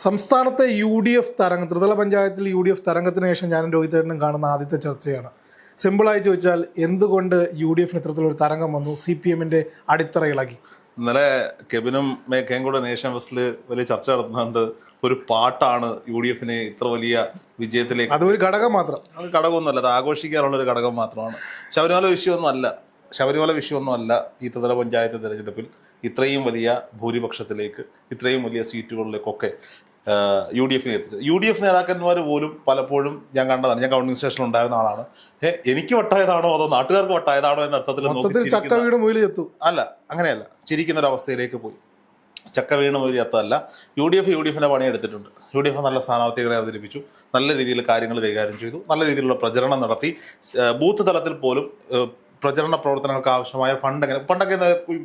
സംസ്ഥാനത്തെ UDF തരംഗം, ത്രിതല പഞ്ചായത്തിൽ UDF തരംഗത്തിന് ശേഷം ഞാനും രോഹിതേട്ടനും കാണുന്ന ആദ്യത്തെ ചർച്ചയാണ്. സിമ്പിളായി ചോദിച്ചാൽ എന്തുകൊണ്ട് UDF ഇത്തരത്തിലൊരു തരംഗം വന്നു, CPM-ന്റെ അടിത്തറ ഇളകി? ഇന്നലെ കെബിനും മേഘയും കൂടെ നേഷൻ ഫസ്റ്റിൽ വലിയ ചർച്ച നടത്തുന്നുണ്ട്. ഒരു പാട്ടാണ് UDF-നെ ഇത്ര വലിയ വിജയത്തിലേക്ക്. അതൊരു ഘടകം മാത്രം, അത് ഘടകമൊന്നുമല്ല, അത് ആഘോഷിക്കാനുള്ളൊരു ഘടകം മാത്രമാണ്. ശബരിമല വിഷയമൊന്നും അല്ല ഈ ത്രിതല പഞ്ചായത്ത് തിരഞ്ഞെടുപ്പിൽ ഇത്രയും വലിയ ഭൂരിപക്ഷത്തിലേക്ക്, ഇത്രയും വലിയ സീറ്റുകളിലേക്കൊക്കെ UDF-നെ എത്തിച്ചത്. UDF നേതാക്കന്മാർ പോലും പലപ്പോഴും ഞാൻ കണ്ടതാണ്. ഞാൻ കൗണ്ടിങ് സ്റ്റേഷനിൽ ഉണ്ടായിരുന്ന ആളാണ്. എനിക്ക് വട്ടായതാണോ അതോ നാട്ടുകാർക്ക് വട്ടായതാണോ എന്ന അർത്ഥത്തിൽ അല്ല, അങ്ങനെയല്ല, ചിരിക്കുന്ന ഒരു അവസ്ഥയിലേക്ക് പോയി. ചക്ക വീണ് മൊഴി അത്തല്ല. UDF-ന്റെ പണിയെടുത്തിട്ടുണ്ട്. UDF നല്ല സ്ഥാനാർത്ഥികളെ അവതരിപ്പിച്ചു, നല്ല രീതിയിൽ കാര്യങ്ങൾ കൈകാര്യം ചെയ്തു, നല്ല രീതിയിലുള്ള പ്രചരണം നടത്തി. ബൂത്ത് തലത്തിൽ പോലും പ്രചരണ പ്രവർത്തനങ്ങൾക്ക് ആവശ്യമായ ഫണ്ട് പണ്ടൊക്കെ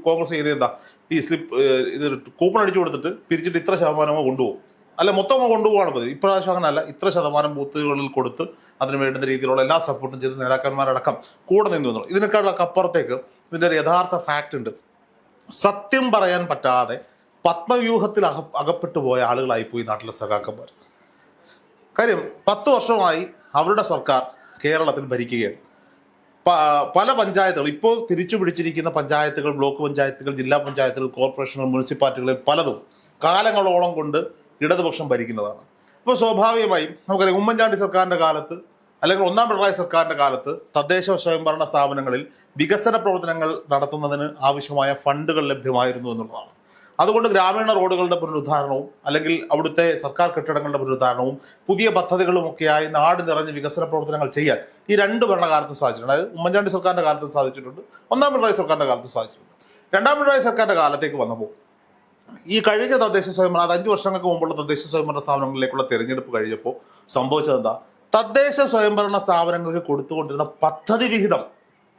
കോൺഗ്രസ് ചെയ്ത് എന്താ, ഈ സ്ലിപ്പ് ഇത് കൂപ്പൺ അടിച്ചു കൊടുത്തിട്ട് പിരിച്ചിട്ട് ഇത്ര ശതമാനമോ കൊണ്ടുപോകും, അല്ല മൊത്തം കൊണ്ടുപോകാണ് പതിവ്. ഇപ്രാവശ്യം അങ്ങനല്ല, ഇത്ര ശതമാനം ബൂത്തുകളിൽ കൊടുത്ത് അതിന് വേണ്ടുന്ന രീതിയിലുള്ള എല്ലാ സപ്പോർട്ടും ചെയ്ത് നേതാക്കന്മാരടക്കം കൂടെ നിന്നു എന്നുള്ളത്. ഇതിനേക്കാളൊക്കെ അപ്പുറത്തേക്ക് ഇതിൻ്റെ ഒരു യഥാർത്ഥ ഫാക്റ്റ് ഉണ്ട്. സത്യം പറയാൻ പറ്റാതെ പത്മവ്യൂഹത്തിൽ അകപ്പെട്ടു പോയ ആളുകളായിപ്പോയി നാട്ടിലെ സഖാക്കന്മാർ. കാര്യം 10 വർഷമായി അവരുടെ സർക്കാർ കേരളത്തിൽ ഭരിക്കുകയാണ്. പല പഞ്ചായത്തുകൾ ഇപ്പോൾ തിരിച്ചു പിടിച്ചിരിക്കുന്ന പഞ്ചായത്തുകൾ, ബ്ലോക്ക് പഞ്ചായത്തുകൾ, ജില്ലാ പഞ്ചായത്തുകൾ, കോർപ്പറേഷനുകൾ, മുനിസിപ്പാലിറ്റികളിൽ പലതും കാലങ്ങളോളം കൊണ്ട് ഇടതുപക്ഷം ഭരിക്കുന്നതാണ്. അപ്പോൾ സ്വാഭാവികമായും നമുക്കറിയാം, ഉമ്മൻചാണ്ടി സർക്കാരിൻ്റെ കാലത്ത് അല്ലെങ്കിൽ ഒന്നാം പിണറായി സർക്കാരിൻ്റെ കാലത്ത് തദ്ദേശ സ്വയംഭരണ സ്ഥാപനങ്ങളിൽ വികസന പ്രവർത്തനങ്ങൾ നടത്തുന്നതിന് ആവശ്യമായ ഫണ്ടുകൾ ലഭ്യമായിരുന്നു എന്നുള്ളതാണ്. അതുകൊണ്ട് ഗ്രാമീണ റോഡുകളുടെ പുനരുദ്ധാരണവും അല്ലെങ്കിൽ അവിടുത്തെ സർക്കാർ കെട്ടിടങ്ങളുടെ പുനരുദ്ധാരണവും പുതിയ പദ്ധതികളുമൊക്കെയായി നാട് നിറഞ്ഞ് വികസന പ്രവർത്തനങ്ങൾ ചെയ്യാൻ ഈ 2 ഭരണകാലത്ത് സാധിച്ചിട്ടുണ്ട്. അതായത് ഉമ്മൻചാണ്ടി സർക്കാരിൻ്റെ കാലത്ത് സാധിച്ചിട്ടുണ്ട്, ഒന്നാം പിണറായി സർക്കാരിൻ്റെ കാലത്ത് സാധിച്ചിട്ടുണ്ട്. രണ്ടാം പിണറായി സർക്കാരിൻ്റെ കാലത്തേക്ക് വന്നപ്പോൾ ഈ കഴിഞ്ഞ തദ്ദേശ സ്വയംഭരണ, അത് 5 വർഷങ്ങൾക്ക് മുമ്പുള്ള തദ്ദേശ സ്വയംഭരണ സ്ഥാപനങ്ങളിലേക്കുള്ള തെരഞ്ഞെടുപ്പ് കഴിഞ്ഞപ്പോൾ സംഭവിച്ചത് എന്താ? തദ്ദേശ സ്വയംഭരണ സ്ഥാപനങ്ങൾക്ക് കൊടുത്തുകൊണ്ടിരുന്ന പദ്ധതി വിഹിതം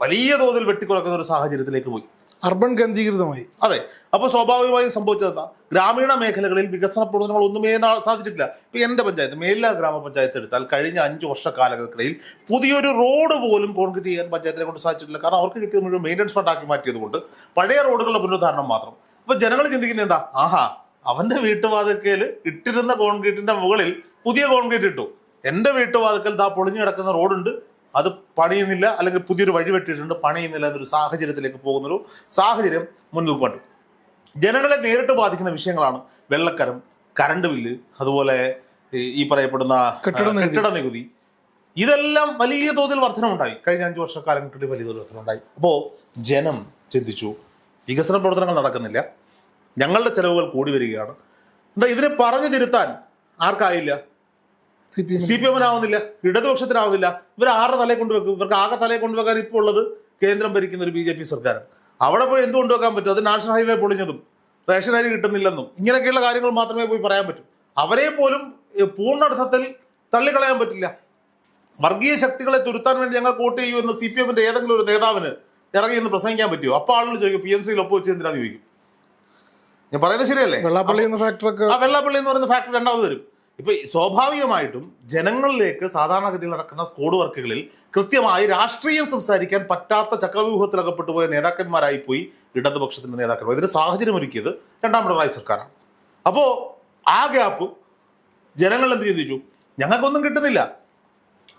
വലിയ തോതിൽ വെട്ടിക്കുറക്കുന്ന ഒരു സാഹചര്യത്തിലേക്ക് പോയി. അർബൻ കേന്ദ്രീകൃതമായി. അതെ. അപ്പോൾ സ്വാഭാവികമായും സംഭവിച്ചത് എന്താ? ഗ്രാമീണ മേഖലകളിൽ വികസന പ്രവർത്തനങ്ങൾ ഒന്നുമേ സാധിച്ചിട്ടില്ല. ഇപ്പം എൻ്റെ പഞ്ചായത്ത്, മേലില ഗ്രാമപഞ്ചായത്ത് എടുത്താൽ കഴിഞ്ഞ 5 വർഷക്കാലങ്ങൾക്കിടയിൽ പുതിയൊരു റോഡ് പോലും കോൺക്രീറ്റ് ചെയ്യാൻ പഞ്ചായത്തിനെ കൊണ്ട് സാധിച്ചിട്ടില്ല. കാരണം അവർക്ക് കിട്ടിയത് മുഴുവൻ മെയിൻ്റനൻസ് ഫണ്ടാക്കി മാറ്റിയത് കൊണ്ട് പഴയ റോഡുകളുടെ പുനരുദ്ധാരണം മാത്രം. അപ്പോൾ ജനങ്ങൾ ചിന്തിക്കുന്നത് എന്താ? ആഹാ, അവൻ്റെ വീട്ടുവാതിക്കൽ ഇട്ടിരുന്ന കോൺക്രീറ്റിന്റെ മുകളിൽ പുതിയ കോൺക്രീറ്റ് ഇട്ടു, എൻ്റെ വീട്ടുവാതിക്കൽ ദാ പൊളിഞ്ഞു കിടക്കുന്ന റോഡുണ്ട്, അത് പണിയുന്നില്ല, അല്ലെങ്കിൽ പുതിയൊരു വഴി വെട്ടിയിട്ടുണ്ട്, പണിയുന്നില്ല എന്നൊരു സാഹചര്യത്തിലേക്ക് പോകുന്നൊരു സാഹചര്യം മുന്നിൽ കണ്ടു. ജനങ്ങളെ നേരിട്ട് ബാധിക്കുന്ന വിഷയങ്ങളാണ് വെള്ളക്കരം, കറണ്ട് ബില്ല്, അതുപോലെ ഈ പറയപ്പെടുന്ന കെട്ടിട നികുതി. ഇതെല്ലാം വലിയ തോതിൽ വർധനമുണ്ടായി. കഴിഞ്ഞ 5 വർഷക്കാലങ്ങളിൽ വലിയ തോതിൽ വർധനമുണ്ടായി. അപ്പോൾ ജനം ചിന്തിച്ചു, വികസന പ്രവർത്തനങ്ങൾ നടക്കുന്നില്ല, ഞങ്ങളുടെ ചെലവുകൾ കൂടി വരികയാണ്. എന്താ ഇതിനെ പറഞ്ഞു തിരുത്താൻ ആർക്കായില്ല? CPM-നാവുന്നില്ല, ഇടതുപക്ഷത്തിനാവുന്നില്ല. ഇവർ ആരുടെ തലയെ കൊണ്ടുവെക്കും? ഇവർക്ക് ആകെ തലയെ കൊണ്ടുവെക്കാൻ ഇപ്പോൾ ഉള്ളത് കേന്ദ്രം ഭരിക്കുന്ന ഒരു BJP സർക്കാരാണ്. അവിടെ പോയി എന്ത് കൊണ്ടുവെക്കാൻ പറ്റും? അത് നാഷണൽ ഹൈവേ പൊളിഞ്ഞതും റേഷൻ അരി കിട്ടുന്നില്ലെന്നും ഇങ്ങനെയൊക്കെയുള്ള കാര്യങ്ങൾ മാത്രമേ പോയി പറയാൻ പറ്റൂ. അവരെ പോലും പൂർണ്ണാർത്ഥത്തിൽ തള്ളിക്കളയാൻ പറ്റില്ല. വർഗീയ ശക്തികളെ തുരുത്താൻ വേണ്ടി ഞങ്ങൾ വോട്ട് ചെയ്യൂ എന്ന് CPM-ന്റെ ഏതെങ്കിലും ഒരു നേതാവിന് ഇറങ്ങി എന്ന് പ്രസംഗിക്കാൻ പറ്റുമോ? അപ്പോൾ ആളുകൾ ചോദിക്കും, PMC-യിൽ ഒപ്പ് വെച്ച് എന്തിനാന്ന് ചോദിക്കും. ഞാൻ പറയുന്നത് ശരിയല്ലേ? വെള്ളാപ്പള്ളി എന്ന ഫാക്ടർ രണ്ടാമത് വരും. ഇപ്പൊ സ്വാഭാവികമായിട്ടും ജനങ്ങളിലേക്ക് സാധാരണഗതിയിൽ നടക്കുന്ന സ്കോഡ് വർക്കുകളിൽ കൃത്യമായി രാഷ്ട്രീയം സംസാരിക്കാൻ പറ്റാത്ത ചക്രവ്യൂഹത്തിലകപ്പെട്ടു പോയ നേതാക്കന്മാരായി പോയി ഇടതുപക്ഷത്തിന്റെ നേതാക്കന്മാർ. ഇതിന് സാഹചര്യം ഒരുക്കിയത് രണ്ടാം പിണറായി സർക്കാരാണ്. അപ്പോൾ ആ ഗ്യാപ്പ് ജനങ്ങൾ എന്ത് ചിന്തിച്ചു? ഞങ്ങൾക്കൊന്നും കിട്ടുന്നില്ല,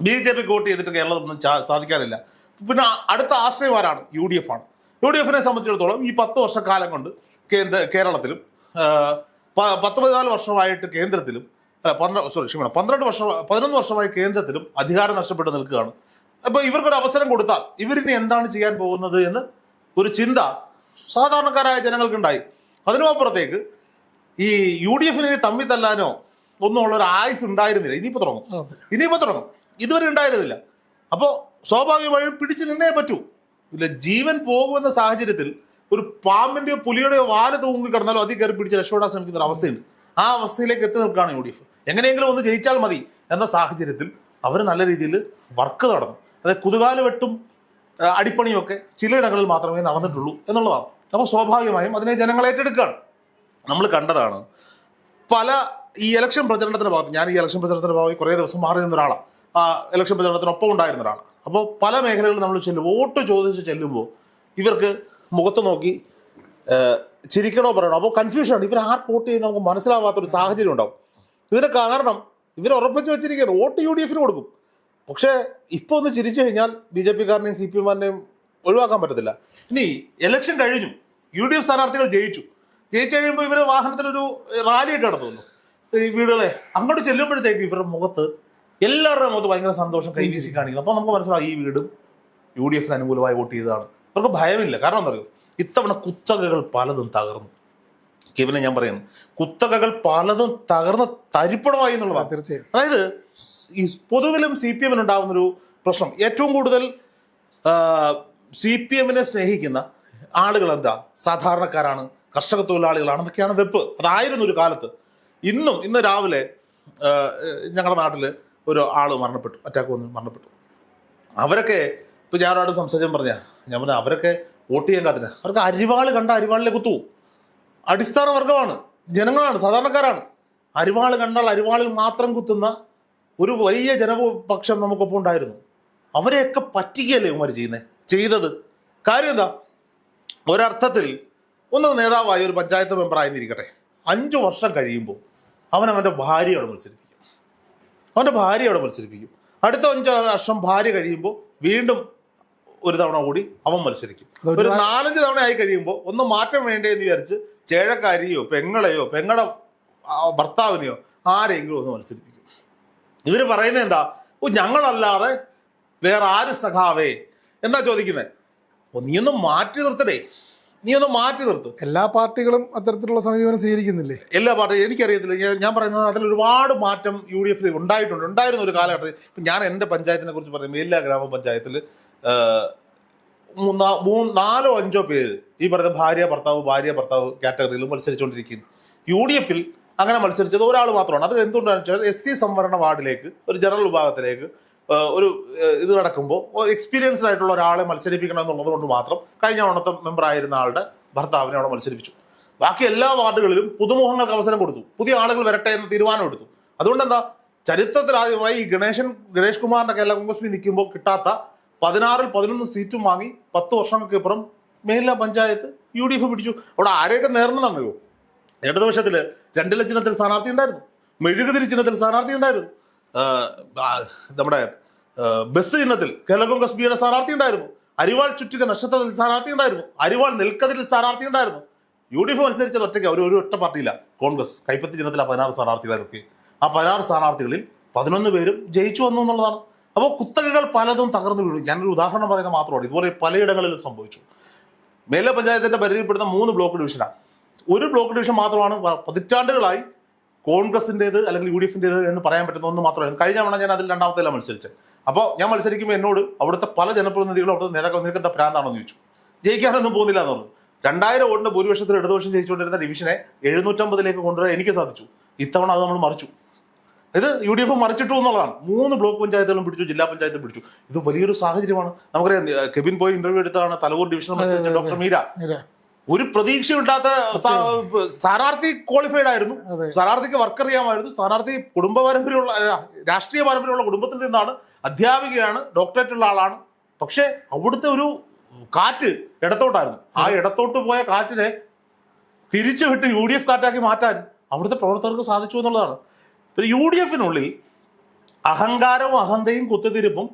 BJP വോട്ട് ചെയ്തിട്ട് കേരളത്തിലൊന്നും സാധിക്കാനില്ല. പിന്നെ അടുത്ത ആശ്രയം ആരാണ്? UDF ആണ്. UDF-നെ സംബന്ധിച്ചിടത്തോളം ഈ 10 വർഷക്കാലം കൊണ്ട് കേരളത്തിലും 14 വർഷമായിട്ട് കേന്ദ്രത്തിലും 11 വർഷമായി കേന്ദ്രത്തിലും അധികാരം നഷ്ടപ്പെട്ട് നിൽക്കുകയാണ്. അപ്പോൾ ഇവർക്കൊരു അവസരം കൊടുത്താൽ ഇവരിനി എന്താണ് ചെയ്യാൻ പോകുന്നത് എന്ന് ഒരു ചിന്ത സാധാരണക്കാരായ ജനങ്ങൾക്കുണ്ടായി. അതിനുമപ്പുറത്തേക്ക് ഈ UDF-നെ തമ്മിൽ തല്ലാനോ ഒന്നും ഉള്ളൊരു ആയുസ് ഉണ്ടായിരുന്നില്ല. ഇനിയിപ്പോൾ തുടങ്ങും. ഇതുവരെ ഉണ്ടായിരുന്നില്ല. അപ്പോൾ സ്വാഭാവികമായും പിടിച്ചു നിന്നേ പറ്റൂ. ഇല്ല, ജീവൻ പോകുമെന്ന സാഹചര്യത്തിൽ ഒരു പാമ്പിന്റെയോ പുലിയുടെയോ വാല് തൂങ്ങി കിടന്നാലോ അതി കയറി പിടിച്ച് രക്ഷപ്പെടാൻ ശ്രമിക്കുന്ന ഒരു അവസ്ഥയുണ്ട്. ആ അവസ്ഥയിലേക്ക് എത്തി നിൽക്കുകയാണ് UDF. എങ്ങനെയെങ്കിലും ഒന്ന് ജയിച്ചാൽ മതി എന്ന സാഹചര്യത്തിൽ അവർ നല്ല രീതിയിൽ വർക്ക് നടന്നു. അതായത് കുതുകാല് വെട്ടും അടിപ്പണിയും ഒക്കെ ചിലയിടങ്ങളിൽ മാത്രമേ നടന്നിട്ടുള്ളൂ എന്നുള്ളതാണ്. അപ്പോൾ സ്വാഭാവികമായും അതിനെ ജനങ്ങൾ ഏറ്റെടുക്കുകയാണ്. നമ്മൾ കണ്ടതാണ് പല ഈ ഇലക്ഷൻ പ്രചരണത്തിന്റെ ഭാഗത്ത്. ഞാൻ ഈ ഇലക്ഷൻ പ്രചരണത്തിന്റെ ഭാഗത്ത് കുറേ ദിവസം മാറി നിന്ന ഒരാളാണ്, ഇലക്ഷൻ പ്രചരണത്തിനൊപ്പം ഉണ്ടായിരുന്ന ഒരാളാണ്. അപ്പോൾ പല മേഖലകളിൽ നമ്മൾ വോട്ട് ചോദിച്ച് ചെല്ലുമ്പോൾ ഇവർക്ക് മുഖത്ത് നോക്കി ചിരിക്കണോ പറയണോ, അപ്പോൾ കൺഫ്യൂഷനാണ്. ഇവർ ആർക്ക് വോട്ട് ചെയ്യുന്ന നമുക്ക് മനസ്സിലാവാത്തൊരു സാഹചര്യം ഉണ്ടാവും. ഇതിന് കാരണം ഇവർ ഉറപ്പിച്ച് വെച്ചിരിക്കുകയാണ് വോട്ട് UDF കൊടുക്കും. പക്ഷേ ഇപ്പോൾ ഒന്ന് ചിരിച്ചു കഴിഞ്ഞാൽ BJP-കാരനെയും CPM-കാരനെയും ഒഴിവാക്കാൻ പറ്റത്തില്ല. ഇനി ഇലക്ഷൻ കഴിഞ്ഞു, UDF സ്ഥാനാർത്ഥികൾ ജയിച്ചു കഴിയുമ്പോൾ ഇവർ വാഹനത്തിലൊരു റാലിയൊക്കെ നടത്തുന്നു ഈ വീടുകളെ. അങ്ങോട്ട് ചെല്ലുമ്പോഴത്തേക്ക് ഇവരുടെ മുഖത്ത് എല്ലാവരുടെയും മുഖത്ത് ഭയങ്കര സന്തോഷം കൈവീശി കാണിക്കുന്നു. അപ്പോൾ നമുക്ക് മനസ്സിലാവും ഈ വീടും UDF-ന് അനുകൂലമായി വോട്ട് ചെയ്തതാണ്. അവർക്ക് ഭയമില്ല. കാരണം എന്താ പറയുക, ഇത്തവണ കുത്തകകൾ പലതും തകർന്നു. കെവിനെ ഞാൻ പറയുന്നു, കുത്തകകൾ പലതും തകർന്ന് തരിപ്പണമായി എന്നുള്ളതാണ്. തീർച്ചയായും. അതായത് ഈ പൊതുവിലും CPM-ന് ഉണ്ടാകുന്നൊരു പ്രശ്നം, ഏറ്റവും കൂടുതൽ CPM-നെ സ്നേഹിക്കുന്ന ആളുകൾ എന്താ, സാധാരണക്കാരാണ്, കർഷക തൊഴിലാളികളാണ് എന്നൊക്കെയാണ് വെപ്പ്. അതായിരുന്നു ഒരു കാലത്ത്. ഇന്ന് രാവിലെ ഞങ്ങളുടെ നാട്ടിൽ ഒരു ആൾ മരണപ്പെട്ടു, അറ്റാക്ക് വന്ന് മരണപ്പെട്ടു. അവരൊക്കെ ഇപ്പോൾ ഞാൻ ഒരാട് സംസാരിച്ചാൽ ഞാൻ പറഞ്ഞ അവരൊക്കെ വോട്ട് ചെയ്യാൻ കാത്തില്ല. അവർക്ക് അരിവാൾ കണ്ട അരിവാളിലെ കുത്തുപോകും. അടിസ്ഥാന വർഗമാണ്, ജനങ്ങളാണ്, സാധാരണക്കാരാണ്. അരിവാൾ കണ്ടാൽ അരിവാളിൽ മാത്രം കുത്തുന്ന ഒരു വലിയ ജനപക്ഷം നമുക്കൊപ്പം ഉണ്ടായിരുന്നു. അവരെയൊക്കെ പറ്റിക്കുകയല്ലേ ഇവന്മാർ ചെയ്തത്. കാര്യം എന്താ, ഒരർത്ഥത്തിൽ ഒന്ന് നേതാവായി ഒരു പഞ്ചായത്ത് മെമ്പറായിരിക്കട്ടെ, 5 വർഷം കഴിയുമ്പോൾ അവൻ്റെ ഭാര്യയോട് മത്സരിപ്പിക്കും. അടുത്ത 5 വർഷം ഭാര്യ കഴിയുമ്പോൾ വീണ്ടും ഒരു തവണ കൂടി അവൻ മത്സരിക്കും. ഒരു 4-5 തവണ ആയി കഴിയുമ്പോൾ ഒന്ന് മാറ്റം വേണ്ടേ എന്ന് വിചാരിച്ച് ചേഴക്കാരിയോ പെങ്ങളെയോ പെങ്ങളുടെ ഭർത്താവിനെയോ ആരെങ്കിലും ഒന്ന് മത്സരിപ്പിക്കും. ഇവർ പറയുന്നത് എന്താ, ഞങ്ങളല്ലാതെ വേറെ ആര് സഖാവേ എന്താ ചോദിക്കുന്നത്. നീയൊന്ന് മാറ്റി നിർത്ത്. എല്ലാ പാർട്ടികളും അത്തരത്തിലുള്ള സമീപനം സ്വീകരിക്കുന്നില്ലേ? എല്ലാ പാർട്ടിയും എനിക്കറിയത്തില്ല. ഞാൻ പറയുന്നത് അതിൽ ഒരുപാട് മാറ്റം UDF-ൽ ഉണ്ടായിരുന്ന ഒരു കാലഘട്ടത്തിൽ. ഇപ്പം ഞാൻ എൻ്റെ പഞ്ചായത്തിനെ കുറിച്ച് പറയുമ്പോൾ എല്ലാ ഗ്രാമപഞ്ചായത്തിൽ 4-5 പേര് ഈ പറയുന്ന ഭാര്യ ഭർത്താവ് കാറ്റഗറിയിൽ മത്സരിച്ചുകൊണ്ടിരിക്കുന്നു. UDF-ൽ അങ്ങനെ മത്സരിച്ചത് ഒരാൾ മാത്രമാണ്. അത് എന്തുകൊണ്ടാണെന്ന് വെച്ചാൽ SC സംവരണ വാർഡിലേക്ക് ഒരു ജനറൽ വിഭാഗത്തിലേക്ക് ഒരു ഇത് നടക്കുമ്പോൾ എക്സ്പീരിയൻസ്ഡ് ആയിട്ടുള്ള ഒരാളെ മത്സരിപ്പിക്കണം എന്നുള്ളത് കൊണ്ട് മാത്രം കഴിഞ്ഞ ഓണത്തെ മെമ്പറായിരുന്ന ആളുടെ ഭർത്താവിനെ അവിടെ മത്സരിപ്പിച്ചു. ബാക്കി എല്ലാ വാർഡുകളിലും പുതുമുഖങ്ങൾക്ക് അവസരം കൊടുത്തു, പുതിയ ആളുകൾ വരട്ടെ എന്ന് തീരുമാനം എടുത്തു. അതുകൊണ്ട് എന്താ, ചരിത്രത്തിൽ ആദ്യമായി ഈ ഗണേഷ് കുമാറിന്റെ കേരള കോൺഗ്രസ് നിൽക്കുമ്പോൾ കിട്ടാത്ത 16-ൽ 11 സീറ്റും വാങ്ങി 10 വർഷങ്ങൾക്ക് ഇപ്പുറം മേലില പഞ്ചായത്ത് UDF പിടിച്ചു. അവിടെ ആരെയൊക്കെ നേർന്നറിയോ, ഇടതുപക്ഷത്തിൽ 2 ചിഹ്നത്തിൽ സ്ഥാനാർത്ഥി ഉണ്ടായിരുന്നു, മെഴുകുതിരി ചിഹ്നത്തിൽ സ്ഥാനാർത്ഥി ഉണ്ടായിരുന്നു, നമ്മുടെ ബസ് ചിഹ്നത്തിൽ കേരള കോൺഗ്രസ് ബിയുടെ സ്ഥാനാർത്ഥി ഉണ്ടായിരുന്നു, അരിവാൾ ചുറ്റിക നക്ഷത്രത്തിൽ സ്ഥാനാർത്ഥി ഉണ്ടായിരുന്നു, അരിവാൾ നെൽക്കതിരിൽ സ്ഥാനാർത്ഥി ഉണ്ടായിരുന്നു. UDF മത്സരിച്ചത് ഒറ്റയ്ക്ക് ഒരു ഒറ്റ പാർട്ടിയില്ല, കോൺഗ്രസ് കൈപ്പത്തി ചിഹ്നത്തിൽ 16 സ്ഥാനാർത്ഥികളെ നിർത്തി. 16 സ്ഥാനാർത്ഥികളിൽ 11 പേരും ജയിച്ചു വന്നു എന്നുള്ളതാണ്. അപ്പോൾ കുത്തകകൾ പലതും തകർന്നു വീണു. ഞാനൊരു ഉദാഹരണം പറയുന്നത് മാത്രമാണ്, ഇതുപോലെ പലയിടങ്ങളിലും സംഭവിച്ചു. മേലെ പഞ്ചായത്തിന്റെ പരിധിയിൽപ്പെടുന്ന 3 ബ്ലോക്ക് ഡിവിഷനാണ്. ഒരു ബ്ലോക്ക് ഡിവിഷൻ മാത്രമാണ് പതിറ്റാണ്ടുകളായി കോൺഗ്രസിൻ്റെത് അല്ലെങ്കിൽ UDF-ൻ്റെത് എന്ന് പറയാൻ പറ്റുന്ന ഒന്ന് മാത്രമായിരുന്നു. കഴിഞ്ഞ തവണ ഞാൻ അതിൽ 2ാമത്തെല്ലാം മത്സരിച്ചത്. അപ്പോൾ ഞാൻ മത്സരിക്കുമ്പോൾ എന്നോട് അവിടുത്തെ പല ജനപ്രതിനിധികളും അവിടുത്തെ നേതാക്കൾ നിനക്ക് എന്താ ഭ്രാന്താണെന്ന് ചോദിച്ചു. ജയിക്കാനൊന്നും പോകുന്നില്ല എന്ന് പറഞ്ഞു. 2000 വോട്ടിന്റെ ഭൂരിപക്ഷത്തിൽ ഇടതുപക്ഷം ജയിച്ചുകൊണ്ടിരുന്ന ഡിവിഷനെ 750 കൊണ്ടുവരാൻ എനിക്ക് സാധിച്ചു. ഇത്തവണ അത് നമ്മൾ മറിച്ചു. ഇത് UDF മറിച്ചിട്ടു എന്നുള്ളതാണ്. 3 ബ്ലോക്ക് പഞ്ചായത്തുകളും പിടിച്ചു, ജില്ലാ പഞ്ചായത്തും പിടിച്ചു. ഇത് വലിയൊരു സാഹചര്യമാണ്. നമുക്കറിയാം, കെബിൻ പോയി ഇന്റർവ്യൂ എടുത്താണ് തലവൂർ ഡിവിഷൻ മത്സരിച്ച ഡോക്ടർ മീര. ഒരു പ്രതീക്ഷയില്ലാത്ത സ്ഥാനാർത്ഥി ക്വാളിഫൈഡ് ആയിരുന്നു, സ്ഥാനാർത്ഥിക്ക് വർക്ക് അറിയാമായിരുന്നു, സ്ഥാനാർത്ഥി കുടുംബ പാരമ്പര്യമുള്ള രാഷ്ട്രീയ പാരമ്പര്യമുള്ള കുടുംബത്തിൽ നിന്നാണ്, അധ്യാപികയാണ്, ഡോക്ടറേറ്റ് ഉള്ള ആളാണ്. പക്ഷെ അവിടുത്തെ ഒരു കാറ്റ് ഇടത്തോട്ടായിരുന്നു. ആ ഇടത്തോട്ട് പോയ കാറ്റിനെ തിരിച്ചു വിട്ട് UDF കാറ്റാക്കി മാറ്റാൻ അവിടുത്തെ പ്രവർത്തകർക്ക് സാധിച്ചു എന്നുള്ളതാണ്. പിന്നെ UDF-നുള്ളിൽ അഹങ്കാരവും അഹന്തയും കുത്തിത്തിരിപ്പും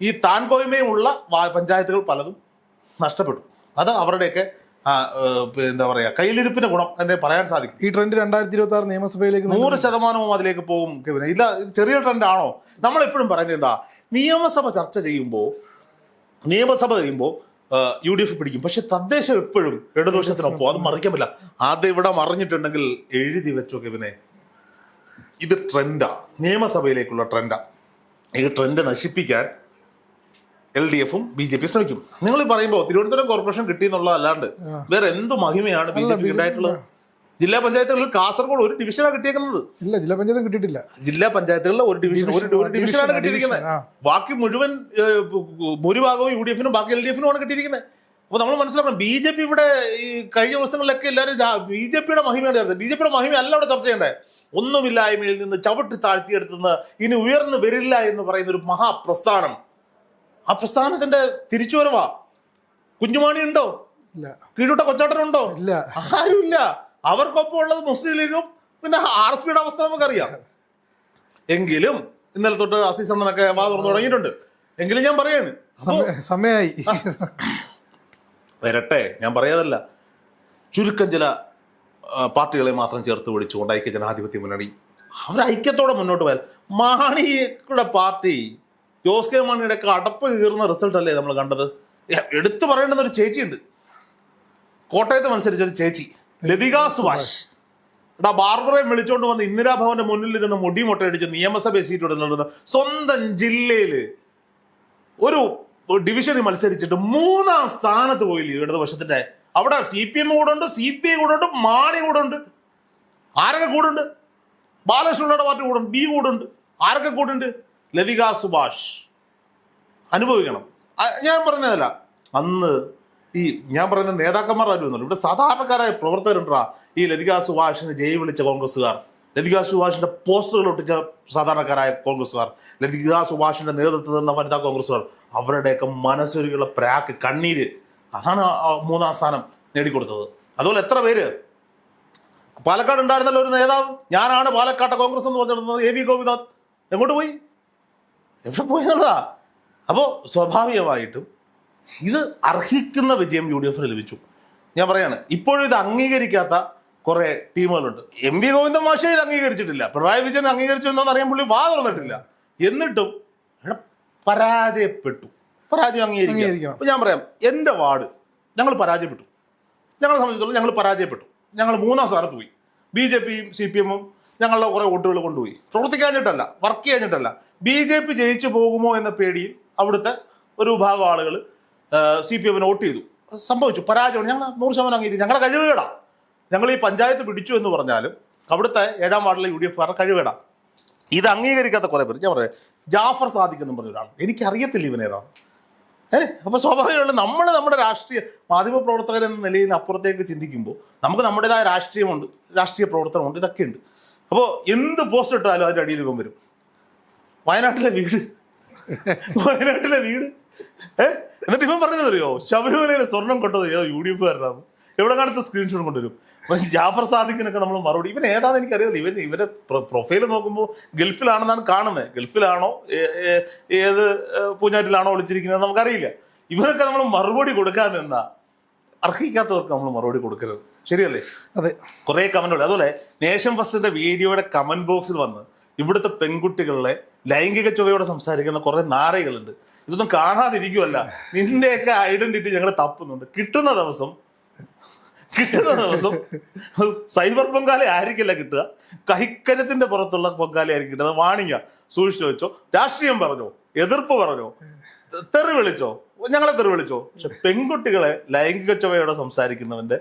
ഈ താൻകോയ്മയും ഉള്ള പഞ്ചായത്തുകൾ പലതും നഷ്ടപ്പെട്ടു. അത് അവരുടെയൊക്കെ എന്താ പറയാ കയ്യിലിരിപ്പിന്റെ ഗുണം എന്നേ പറയാൻ സാധിക്കും. ഈ ട്രെൻഡ് 2026 നിയമസഭയിലേക്ക് 100% അതിലേക്ക് പോകും. ഇല്ല, ചെറിയ ട്രെൻഡ് ആണോ? നമ്മളെപ്പോഴും പറയുന്നത് എന്താ, നിയമസഭ ചർച്ച ചെയ്യുമ്പോൾ UDF പിടിക്കും, പക്ഷെ തദ്ദേശം എപ്പോഴും ഇടതുപക്ഷത്തിനൊപ്പം. അത് മറിക്കാൻ പറ്റില്ല. അത് ഇവിടെ മറിഞ്ഞിട്ടുണ്ടെങ്കിൽ എഴുതി വെച്ചോ കെവിനെ, ഇത് ട്രെൻഡാ, നിയമസഭയിലേക്കുള്ള ട്രെൻഡാ. ഈ ട്രെൻഡ് നശിപ്പിക്കാൻ LDF-ഉം BJP ശ്രമിക്കും. നിങ്ങൾ പറയുമ്പോൾ തിരുവനന്തപുരം കോർപ്പറേഷൻ കിട്ടിയെന്നുള്ള അല്ലാണ്ട് വേറെ എന്ത് മഹിമയാണ് BJP ഉണ്ടായിട്ടുള്ളത്? ജില്ലാ പഞ്ചായത്തുകളിൽ കാസർഗോഡ് ഒരു ഡിവിഷനാണ് കിട്ടിയേക്കുന്നത്. ഇല്ല, ജില്ലാ പഞ്ചായത്ത് കിട്ടിയിട്ടില്ല. ജില്ലാ പഞ്ചായത്തുകളിൽ ഒരു ഡിവിഷനാണ് കിട്ടിയിരിക്കുന്നത്. ബാക്കി മുഴുവൻ ഭൂരിഭാഗവും UDF-നും ബാക്കി LDF-നുമാണ് കിട്ടിയിരിക്കുന്നത്. അപ്പോൾ നമ്മൾ മനസ്സിലാക്കണം, BJP ഇവിടെ ഈ കഴിഞ്ഞ ദിവസങ്ങളിലൊക്കെ എല്ലാവരും BJP-യുടെ മഹിമയാണ് ചേർത്തത്. BJP-യുടെ മഹിമ അല്ല അവിടെ ചർച്ച ചെയ്യേണ്ടത്. ഒന്നുമില്ലായ്മയിൽ നിന്ന് ചവിട്ടി താഴ്ത്തിയെടുത്തുനിന്ന് ഇനി ഉയർന്നു വരില്ല എന്ന് പറയുന്ന ഒരു മഹാപ്രസ്ഥാനം, ആ പ്രസ്ഥാനത്തിന്റെ തിരിച്ചുവരവാ. കുഞ്ഞുമാണി ഉണ്ടോ? ഇല്ല. കീഴൂട്ട കൊച്ചാട്ടനുണ്ടോ? ഇല്ല. ആരുമില്ല. അവർക്കൊപ്പം ഉള്ളത് മുസ്ലിം ലീഗും പിന്നെ RSPയുടെ അവസ്ഥ നമുക്കറിയാം. എങ്കിലും ഇന്നലെ തൊട്ട് അസീസ് അണ്ണനൊക്കെ വാ തുറന്നു തുടങ്ങിയിട്ടുണ്ട്. എങ്കിലും ഞാൻ പറയാണ്, സമയമായി വരട്ടെ. ഞാൻ പറയാതല്ല, ചുരുക്കം ചില പാർട്ടികളെ മാത്രം ചേർത്ത് പിടിച്ചുകൊണ്ട് ഐക്യ ജനാധിപത്യ മുന്നണി അവർ ഐക്യത്തോടെ മുന്നോട്ട് പോയാൽ, മാണിയുടെ പാർട്ടി ജോസ് കെ മാണിയുടെ ഒക്കെ അടപ്പ് കീറുന്ന റിസൾട്ട് അല്ലേ നമ്മൾ കണ്ടത്. എടുത്തു പറയേണ്ടുന്ന ഒരു ചേച്ചിയുണ്ട്, കോട്ടയത്ത് മത്സരിച്ച ഒരു ചേച്ചി ലതിക സുഭാഷ്. ബാർബറയും വിളിച്ചോണ്ട് വന്ന് ഇന്ദിരാഭവന്റെ മുന്നിലിരുന്ന് മുടി മുട്ടയടിച്ച് നിയമസഭ സീറ്റ് ഇടുന്നത് സ്വന്തം ജില്ലയില് ഒരു ഡിവിഷനിൽ മത്സരിച്ചിട്ട് 3ാം സ്ഥാനത്ത് പോയില്ലേ ഇടതുപക്ഷത്തിന്റെ. അവിടെ CPM കൂടെ ഉണ്ട്, CPI കൂടെ ഉണ്ട്, മാണി കൂടെ ഉണ്ട്, ആരൊക്കെ കൂടെ ഉണ്ട്, ബാലകൃഷ്ണയുടെ പാർട്ടി കൂടെ ഉണ്ട്, ബി കൂടെ ഉണ്ട്, ആരൊക്കെ കൂടെ ഉണ്ട്. ലതിക സുഭാഷ് അനുഭവിക്കണം. ഞാൻ പറഞ്ഞതല്ല, അന്ന് ഈ ഞാൻ പറയുന്ന നേതാക്കന്മാർ ആരുമല്ലോ, ഇവിടെ സാധാരണക്കാരായ പ്രവർത്തകരുണ്ടാ ഈ ലതിക സുഭാഷിന് ജയ് വിളിച്ച കോൺഗ്രസ്സുകാർ, ലതിക സുഭാഷിന്റെ പോസ്റ്ററുകൾ ഒട്ടിച്ച സാധാരണക്കാരായ കോൺഗ്രസ്സുകാർ, ലതിക സുഭാഷിന്റെ നേതൃത്വത്തിൽ നിന്ന വനിതാ കോൺഗ്രസ്സുകാർ, അവരുടെയൊക്കെ മനസ്സൊരുക്കുള്ള പ്രാക്ക്, കണ്ണീര്, അതാണ് 3ാം സ്ഥാനം നേടിക്കൊടുത്തത്. അതുപോലെ എത്ര പേര് പാലക്കാട് ഉണ്ടായിരുന്നല്ലോ ഒരു നേതാവ്, ഞാനാണ് പാലക്കാട്ടെ കോൺഗ്രസ് എന്ന് പറഞ്ഞിരുന്നത്, AV ഗോപിനാഥ്. എങ്ങോട്ട് പോയി, എവിടെ പോയി എന്നുള്ളതാ. അപ്പോൾ സ്വാഭാവികമായിട്ടും ഇത് അർഹിക്കുന്ന വിജയം UDF ലഭിച്ചു. ഞാൻ പറയാണ്, ഇപ്പോഴും ഇത് അംഗീകരിക്കാത്ത കുറെ ടീമുകളുണ്ട്. MV ഗോവിന്ദൻ മാഷെ ഇത് അംഗീകരിച്ചിട്ടില്ല, പിണറായി വിജയൻ അംഗീകരിച്ചു എന്നോന്ന് അറിയാൻ പുള്ളി വാ തുറന്നിട്ടില്ല. എന്നിട്ടും പരാജയപ്പെട്ടു. പരാജയം അംഗീകരിക്കുക. അപ്പൊ ഞാൻ പറയാം, എൻ്റെ വാർഡ് ഞങ്ങൾ പരാജയപ്പെട്ടു. ഞങ്ങളെ സംബന്ധിച്ചിടത്തോളം ഞങ്ങൾ പരാജയപ്പെട്ടു. ഞങ്ങൾ 3ാം സ്ഥാനത്ത് പോയി. BJPയും CPM ഞങ്ങളുടെ കുറെ വോട്ടുകൾ കൊണ്ടുപോയി. പ്രവർത്തിക്കാഞ്ഞിട്ടല്ല, വർക്ക് ചെയ്യാഞ്ഞിട്ടല്ല, BJP ജയിച്ചു പോകുമോ എന്ന പേടിയിൽ അവിടുത്തെ ഒരു വിഭാഗം ആളുകൾ CPMന് വോട്ട് ചെയ്തു. സംഭവിച്ചു, പരാജയമാണ്. ഞങ്ങൾ 100% അംഗീകരിക്കും. ഞങ്ങളുടെ കഴിവുകേടാ. ഞങ്ങൾ ഈ പഞ്ചായത്ത് പിടിച്ചു എന്ന് പറഞ്ഞാലും അവിടുത്തെ 7ാം വാർഡിലെ UDF കഴിവുകേടാ. ഇത് അംഗീകരിക്കാത്ത കുറെ പേര്. ഞാൻ പറയാം, ജാഫർ സാദിഖ് എന്നും പറഞ്ഞ ഒരാൾ, എനിക്കറിയത്തില്ല ഇവനേതാണ്. അപ്പൊ സ്വാഭാവികമായിട്ട് നമ്മൾ നമ്മുടെ രാഷ്ട്രീയ മാധ്യമ പ്രവർത്തകർ എന്ന നിലയിൽ അപ്പുറത്തേക്ക് ചിന്തിക്കുമ്പോൾ നമുക്ക് നമ്മുടേതായ രാഷ്ട്രീയമുണ്ട്, രാഷ്ട്രീയ പ്രവർത്തനമുണ്ട്, ഇതൊക്കെ ഉണ്ട്. അപ്പോൾ എന്ത് പോസ്റ്റ് ഇട്ടാലും അതിൻ്റെ അടിയിൽ ഇവൻ വരും. വയനാട്ടിലെ വീട് എന്നിട്ട് ഇവൻ പറഞ്ഞതറിയോ, ശബരിമലയിലെ സ്വർണം കൊണ്ടത് ഏതോ UDF-കാരനാണ്. എവിടെ കാലത്ത് സ്ക്രീൻഷോട്ട് കൊണ്ടുവരും. ജാഫർ സാദിഖിനൊക്കെ നമ്മൾ മറുപടി, ഇവൻ ഏതാണെന്ന് എനിക്കറിയാം. ഇവന്റെ പ്രൊഫൈൽ നോക്കുമ്പോൾ ഗൾഫിലാണെന്നാണ് കാണുന്നത്. ഗൾഫിലാണോ ഏത് പൂഞ്ഞാറ്റിലാണോ വിളിച്ചിരിക്കുന്നത് നമുക്കറിയില്ല. ഇവരൊക്കെ നമ്മൾ മറുപടി കൊടുക്കാൻ നിന്നാ അർഹിക്കാത്തവർക്ക് നമ്മൾ മറുപടി കൊടുക്കരുത്. ശരിയല്ലേ? അതെ. കുറെ കമന്റുകൾ. അതുപോലെ നേഷൻ ഫസ്റ്റിന്റെ വീഡിയോയുടെ കമന്റ് ബോക്സിൽ വന്ന് ഇവിടുത്തെ പെൺകുട്ടികളെ ലൈംഗിക ചുവയോടെ സംസാരിക്കുന്ന കുറെ നാരകളുണ്ട്. ഇതൊന്നും കാണാതിരിക്കുമല്ല, നിന്റെയൊക്കെ ഐഡന്റിറ്റി ഞങ്ങൾ തപ്പുന്നുണ്ട്. കിട്ടുന്ന ദിവസം സൈബർ പൊങ്കാല ആയിരിക്കില്ല കിട്ടുക, കൈക്കരത്തിന്റെ പുറത്തുള്ള പൊങ്കാല ആയിരിക്കും കിട്ടുക. വാണിങ്ങ സൂക്ഷിച്ചു വെച്ചോ. രാഷ്ട്രീയം പറഞ്ഞോ, എതിർപ്പ് പറഞ്ഞോ, തെറി വിളിച്ചോ, ഞങ്ങളെ തെറി വിളിച്ചോ. പക്ഷെ പെൺകുട്ടികളെ ലൈംഗിക ചുവയോടെ സംസാരിക്കുന്നവന്റെ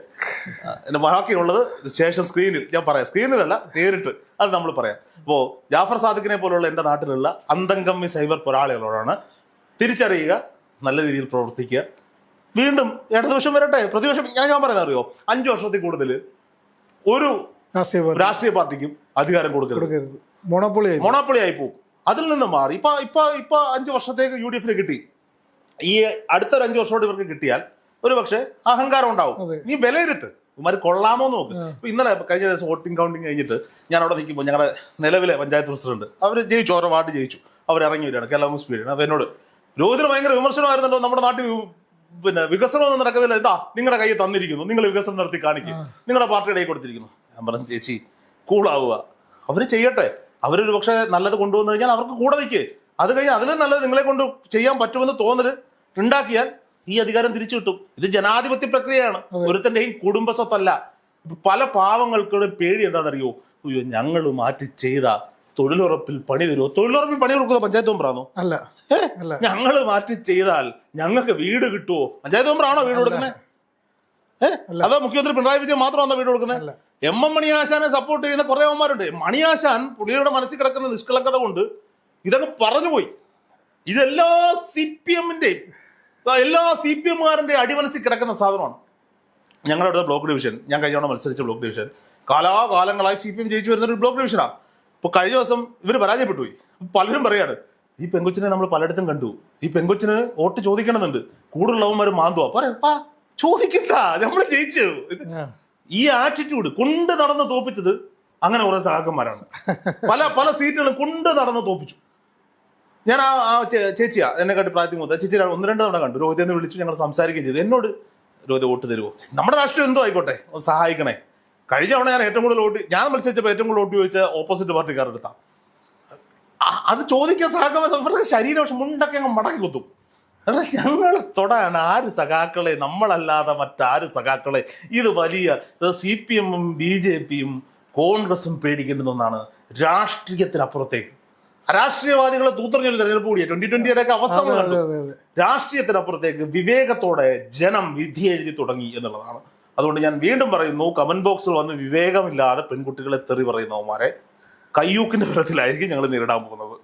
ബാക്കിയുള്ളത് ശേഷം സ്ക്രീനിൽ ഞാൻ പറയാം. സ്ക്രീനിലല്ല, നേരിട്ട് അത് നമ്മൾ പറയാം. അപ്പോ ജാഫർ സാദിഖിനെ പോലുള്ള എൻ്റെ നാട്ടിലുള്ള അന്തംകമ്മി സൈബർ പോരാളികളോടാണ് തിരിച്ചറിയുക, നല്ല രീതിയിൽ പ്രവർത്തിക്കുക. വീണ്ടും ഇടതുപക്ഷം വരട്ടെ, പ്രതിപക്ഷം. ഞാൻ പറയുന്നത് അറിയോ, 5 വർഷത്തിൽ കൂടുതൽ ഒരു രാഷ്ട്രീയ പാർട്ടിക്കും അധികാരം കൊടുക്കരുത്. മൊണോപ്പൊളി ആയി പോകും. അതിൽ നിന്ന് മാറി ഇപ്പൊ 5 വർഷത്തേക്ക് UDF കിട്ടി. ഈ അടുത്തൊരു 5 വർഷത്തോട് ഇവർക്ക് കിട്ടിയാൽ ഒരു പക്ഷേ അഹങ്കാരം ഉണ്ടാവും. നീ വിലയിരുത്ത്, ഇവന്മാർ കൊള്ളാമോ നോക്ക്. ഇപ്പൊ ഇന്നലെ കഴിഞ്ഞ ദിവസം വോട്ടിംഗ് കൗണ്ടിങ് കഴിഞ്ഞിട്ട് ഞാൻ അവിടെ നിൽക്കുമ്പോൾ ഞങ്ങളുടെ നിലവിലെ പഞ്ചായത്ത് പ്രസിഡന്റ് അവർ ജയിച്ചു, ഓരോ വാർഡ് ജയിച്ചു, അവർ ഇറങ്ങി വരികയാണ്. കേരള സ്പീഡ്. അപ്പൊ എന്നോട് രോഹിതിന് ഭയങ്കര വിമർശനമായിരുന്നല്ലോ, നമ്മുടെ നാട്ടിൽ വികസനമൊന്നും നടക്കുന്നില്ല, ഇതാ നിങ്ങളുടെ കയ്യിൽ തന്നിരിക്കുന്നു, നിങ്ങൾ വികസനം നടത്തി കാണിക്കും, നിങ്ങളുടെ പാർട്ടിയുടെ കൈ കൊടുത്തിരിക്കുന്നു. ഞാൻ പറഞ്ഞു, ചേച്ചി കൂളാവുക, അവര് ചെയ്യട്ടെ. അവരൊരു പക്ഷെ നല്ലത് കൊണ്ടുവന്നു കഴിഞ്ഞാൽ അവർക്ക് കൂടെ നിൽക്കേ. അത് കഴിഞ്ഞാൽ അതിലും നല്ലത് നിങ്ങളെ കൊണ്ട് ചെയ്യാൻ പറ്റുമെന്ന് തോന്നല് ഉണ്ടാക്കിയാൽ ഈ അധികാരം തിരിച്ചു കിട്ടും. ഇത് ജനാധിപത്യ പ്രക്രിയയാണ്, ഒരുത്തന്റെയും കുടുംബ സ്വത്തല്ല. പല പാവങ്ങൾക്കും പേടി എന്താണെന്നറിയോ, അയ്യോ ഞങ്ങൾ മാറ്റി ചെയ്ത തൊഴിലുറപ്പിൽ പണി വരുമോ? തൊഴിലുറപ്പിൽ പണി കൊടുക്കുന്ന പഞ്ചായത്ത് മെമ്പറാണോ? അല്ല. ഞങ്ങൾ മാറ്റി ചെയ്താൽ ഞങ്ങൾക്ക് വീട് കിട്ടുമോ? പഞ്ചായത്ത് മെമ്പറാണോ വീട് കൊടുക്കുന്നത്? അതോ മുഖ്യമന്ത്രി പിണറായി വിജയൻ മാത്രമാണോ വീട് കൊടുക്കുന്നത്? MM മണിയാശാനെ സപ്പോർട്ട് ചെയ്യുന്ന കുറെ അവന്മാരുണ്ട്. മണിയാശാൻ പുള്ളിയുടെ മനസ്സിൽ കിടക്കുന്ന നിഷ്കളങ്കത കൊണ്ട് ഇതൊക്കെ പറഞ്ഞുപോയി. ഇതെല്ലാ CPMന്റെയും എല്ലാ CPMകാരന്റെ അടിമനസ്സിൽ കിടക്കുന്ന സാധനമാണ്. ഞങ്ങളുടെ ബ്ലോക്ക് ഡിവിഷൻ, ഞാൻ കഴിഞ്ഞ തവണ മത്സരിച്ച ബ്ലോക്ക് ഡിവിഷൻ കാലാകാലങ്ങളായി CPM ജയിച്ചു വരുന്ന ഒരു ബ്ലോക്ക് ഡിവിഷനാണ്. ഇപ്പൊ കഴിഞ്ഞ ദിവസം ഇവർ പരാജയപ്പെട്ടു പോയി. പലരും പറയാണ്, ഈ പെങ്കൊച്ചിനെ നമ്മൾ പലയിടത്തും കണ്ടു, ഈ പെങ്കൊച്ചിന് വോട്ട് ചോദിക്കണമെന്നുണ്ട്, കൂടുതലുള്ളവന്മാർ മാന്തുവാ. പറയാ ചോദിക്കണ്ട, നമ്മൾ ജയിച്ചു. ഈ ആറ്റിറ്റ്യൂഡ് കൊണ്ട് നടന്ന് തോപ്പിച്ചത് അങ്ങനെ കുറെ സഹാക്കന്മാരാണ്. പല പല സീറ്റുകളും കൊണ്ട് നടന്ന് തോപ്പിച്ചു. ഞാൻ ആ ചേച്ചിയാ എന്നെക്കാട്ടി പ്രായത്തിൽ മൂത്ത ചേച്ചി 1-2 തവണ കണ്ടു. രോഹിത് എന്ന് വിളിച്ചു, ഞങ്ങൾ സംസാരിക്കുകയും ചെയ്തു. എന്നോട് രോഹിത് വോട്ട് തരുമോ, നമ്മുടെ രാഷ്ട്രീയം എന്തോ ആയിക്കോട്ടെ ഒന്ന് സഹായിക്കണേ. കഴിഞ്ഞ തവണ ഞാൻ ഏറ്റവും കൂടുതൽ വോട്ട്, ഞാൻ മത്സരിച്ചപ്പോൾ ഏറ്റവും കൂടുതൽ വോട്ട് ചോദിച്ച ഓപ്പോസിറ്റ് പാർട്ടിക്കാരെടുത്താ. അത് ചോദിക്കാൻ സഹാക്കന്മാർ ശരീരം പക്ഷെ മുണ്ടൊക്കെ അങ്ങ് മടക്കി കുത്തും. ഞങ്ങൾ തൊടാൻ ആര് സഖാക്കളെ, നമ്മളല്ലാതെ മറ്റാര് സഖാക്കളെ? ഇത് വലിയ CPM-ഉം BJP-യും കോൺഗ്രസും പേടിക്കേണ്ടുന്ന ഒന്നാണ്. രാഷ്ട്രീയത്തിനപ്പുറത്തേക്ക് രാഷ്ട്രീയവാദികളെ തൂത്തറിഞ്ഞൊരു തെരഞ്ഞെടുപ്പ് കൂടിയ 2020 ഒക്കെ അവസ്ഥ കണ്ടു. രാഷ്ട്രീയത്തിനപ്പുറത്തേക്ക് വിവേകത്തോടെ ജനം വിധി എഴുതി തുടങ്ങി എന്നുള്ളതാണ്. അതുകൊണ്ട് ഞാൻ വീണ്ടും പറയുന്നു, കമന്റ് ബോക്സിൽ വന്ന് വിവേകമില്ലാതെ പെൺകുട്ടികളെ തെറി പറയുന്നവന്മാരെ കയ്യൂക്കിന്റെ ഫലത്തിലായിരിക്കും ഞങ്ങൾ നേരിടാൻ പോകുന്നത്.